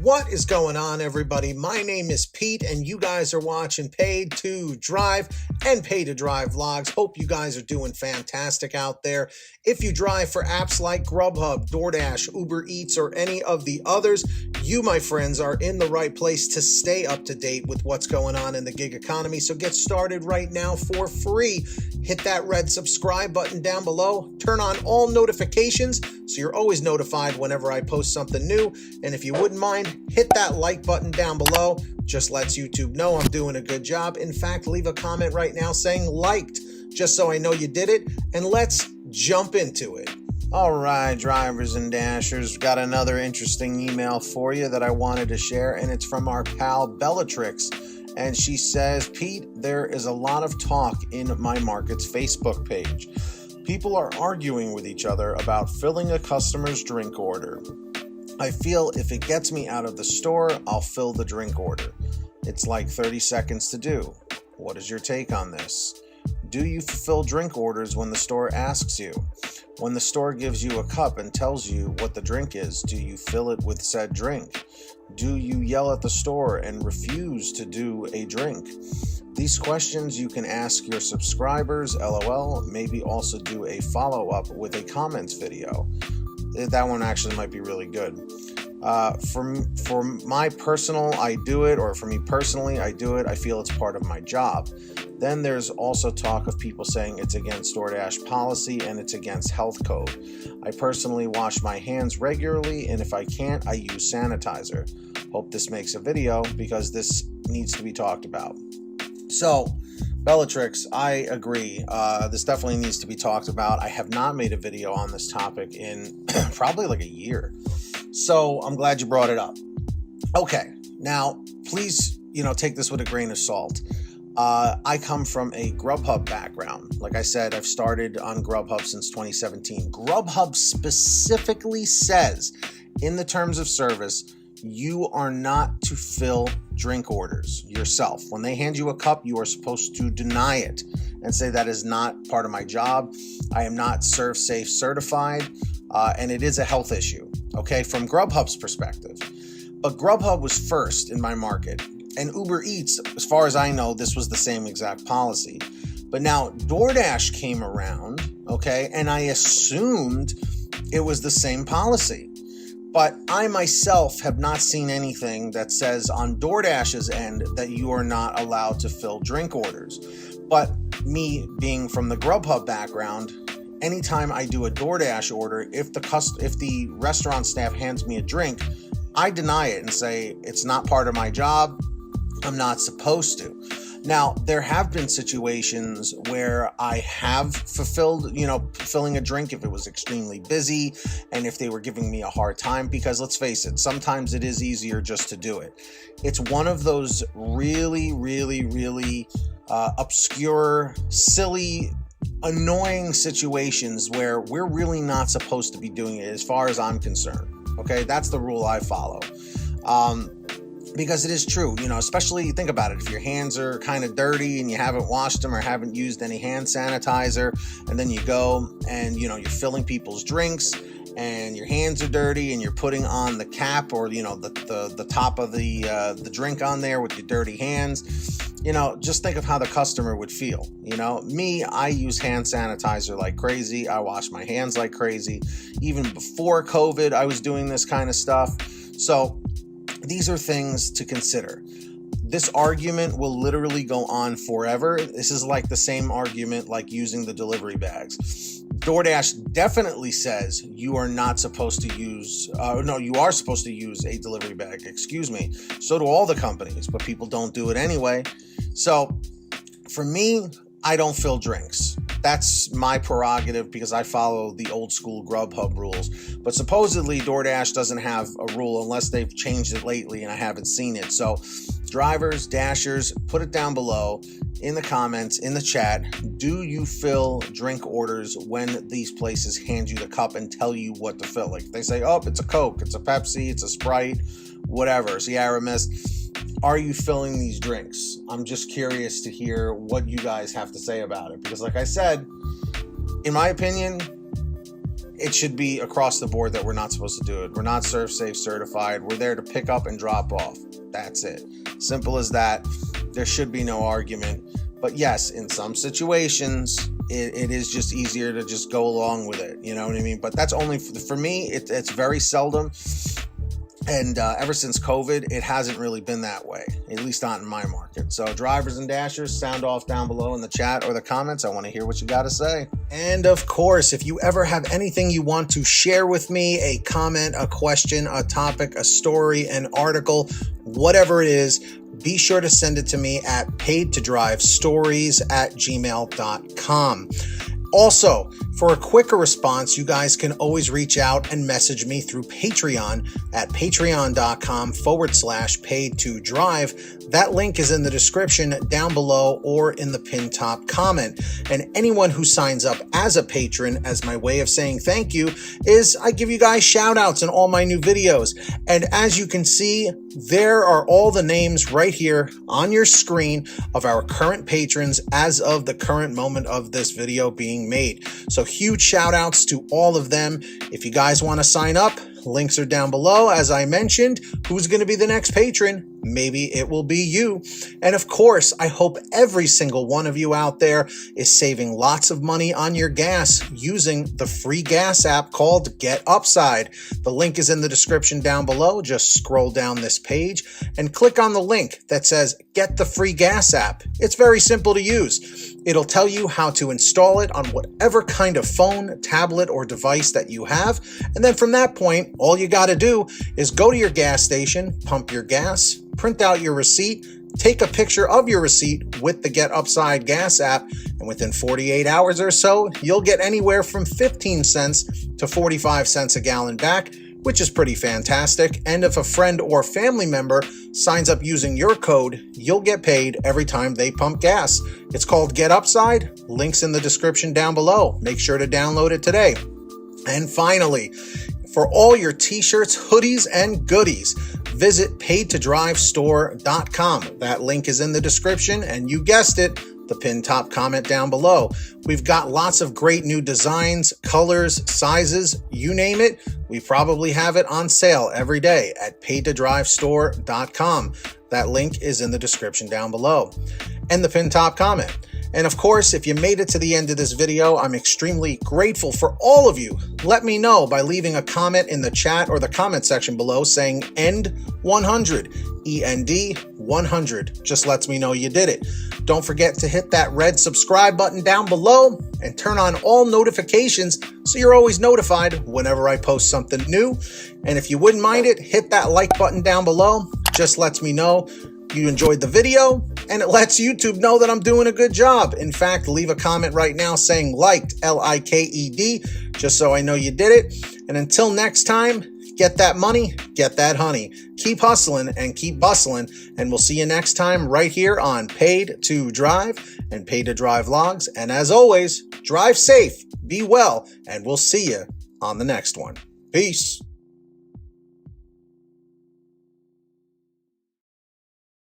What is going on, everybody? My name is Pete, and you guys are watching Paid to Drive and Pay to Drive vlogs. Hope you guys are doing fantastic out there. If you drive for apps like GrubHub, Doordash, Uber Eats, or any of the others, you, my friends, are in the right place to stay up to date with what's going on in the gig economy. So get started right now for free. Hit that red subscribe button down below. Turn on all notifications so you're always notified whenever I post something new. And if you wouldn't mind, hit that like button down below. Just lets YouTube know I'm doing a good job. In fact, leave a comment right now saying liked, just so I know you did it. And let's jump into it. All right, drivers and dashers, got another interesting email for you that I wanted to share, and it's from our pal Bellatrix. And she says, Pete, there is a lot of talk in my market's Facebook page. People are arguing with each other about filling a customer's drink order. I feel if it gets me out of the store, I'll fill the drink order. It's like 30 seconds to do. What is your take on this? Do you fulfill drink orders when the store asks you? When the store gives you a cup and tells you what the drink is, do you fill it with said drink? Do you yell at the store and refuse to do a drink? These questions you can ask your subscribers, LOL. Maybe also do a follow-up with a comments video. That one actually might be really good. For my personal, I do it, or for me personally, I do it. I feel it's part of my job. Then there's also talk of people saying it's against Doordash policy and it's against health code. I personally wash my hands regularly, and if I can't, I use sanitizer. Hope this makes a video because this needs to be talked about. So, Bellatrix, I agree. This definitely needs to be talked about. I have not made a video on this topic in probably like a year. So I'm glad you brought it up. Okay, now please, take this with a grain of salt. I come from a GrubHub background. Like I said, I've started on GrubHub since 2017. GrubHub specifically says in the terms of service, you are not to fill drink orders yourself. When they hand you a cup, you are supposed to deny it and say that is not part of my job. I am not ServSafe certified, and it is a health issue, okay, from GrubHub's perspective. But GrubHub was first in my market, and Uber Eats, as far as I know, this was the same exact policy. But now Doordash came around, okay, and I assumed it was the same policy. But I myself have not seen anything that says on DoorDash's end that you are not allowed to fill drink orders. But me being from the GrubHub background, anytime I do a DoorDash order, if the restaurant staff hands me a drink, I deny it and say it's not part of my job. I'm not supposed to. Now, there have been situations where I have fulfilled, filling a drink if it was extremely busy and if they were giving me a hard time, because let's face it, sometimes it is easier just to do it. It's one of those really, really, really obscure, silly, annoying situations where we're really not supposed to be doing it as far as I'm concerned. Okay, that's the rule I follow. Because it is true, especially think about it. If your hands are kind of dirty and you haven't washed them or haven't used any hand sanitizer, and then you go and, you're filling people's drinks and your hands are dirty and you're putting on the cap or, the top of the drink on there with your dirty hands, just think of how the customer would feel. Me, I use hand sanitizer like crazy. I wash my hands like crazy. Even before COVID, I was doing this kind of stuff. So these are things to consider. This argument will literally go on forever. This is like the same argument like using the delivery bags. DoorDash definitely says you are not supposed to use, you are supposed to use a delivery bag, excuse me. So do all the companies, but people don't do it anyway. So for me, I don't fill drinks. That's my prerogative because I follow the old school GrubHub rules. But supposedly DoorDash doesn't have a rule unless they've changed it lately and I haven't seen it. So drivers, dashers, put it down below in the comments, in the chat. Do you fill drink orders when these places hand you the cup and tell you what to fill? Like if they say, oh, it's a Coke, it's a Pepsi, it's a Sprite, whatever, Sierra Mist. Are you filling these drinks? I'm just curious to hear what you guys have to say about it. Because like I said, in my opinion, it should be across the board that we're not supposed to do it. We're not ServSafe certified. We're there to pick up and drop off. That's it. Simple as that. There should be no argument. But yes, in some situations, it is just easier to just go along with it. You know what I mean? But that's only for me. It's very seldom. And ever since COVID, it hasn't really been that way, at least not in my market. So drivers and dashers, sound off down below in the chat or the comments. I want to hear what you got to say. And of course, if you ever have anything you want to share with me, a comment, a question, a topic, a story, an article, whatever it is, be sure to send it to me at paidtodrivestories@gmail.com. Also, for a quicker response, you guys can always reach out and message me through Patreon at patreon.com/paidtodrive. That link is in the description down below or in the pinned top comment. And anyone who signs up as a patron, as my way of saying thank you, is I give you guys shout outs in all my new videos. And as you can see, there are all the names right here on your screen of our current patrons as of the current moment of this video being made. So huge shout outs to all of them. If you guys want to sign up, links are down below. As I mentioned, who's going to be the next patron? Maybe it will be you. And of course, I hope every single one of you out there is saving lots of money on your gas using the free gas app called Get Upside. The link is in the description down below. Just scroll down this page and click on the link that says Get the Free Gas App. It's very simple to use. It'll tell you how to install it on whatever kind of phone, tablet, or device that you have. And then from that point, all you got to do is go to your gas station, pump your gas, print out your receipt, take a picture of your receipt with the Get Upside gas app, and within 48 hours or so, you'll get anywhere from 15 cents to 45 cents a gallon back, which is pretty fantastic. And if a friend or family member signs up using your code, you'll get paid every time they pump gas. It's called Get Upside. Links in the description down below. Make sure to download it today. And finally, for all your t-shirts, hoodies, and goodies, visit paidtodrivestore.com. That link is in the description, and you guessed it, the pinned top comment down below. We've got lots of great new designs, colors, sizes, you name it. We probably have it on sale every day at paidtodrivestore.com. That link is in the description down below and the pinned top comment. And of course, if you made it to the end of this video, I'm extremely grateful for all of you. Let me know by leaving a comment in the chat or the comment section below saying END100, END 100. Just lets me know you did it. Don't forget to hit that red subscribe button down below and turn on all notifications so you're always notified whenever I post something new. And if you wouldn't mind it, hit that like button down below. Just lets me know you enjoyed the video, and it lets YouTube know that I'm doing a good job. In fact, leave a comment right now saying liked, LIKED, just so I know you did it. And until next time, get that money, get that honey. Keep hustling and keep bustling, and we'll see you next time right here on Paid to Drive and Paid to Drive Vlogs. And as always, drive safe, be well, and we'll see you on the next one. Peace.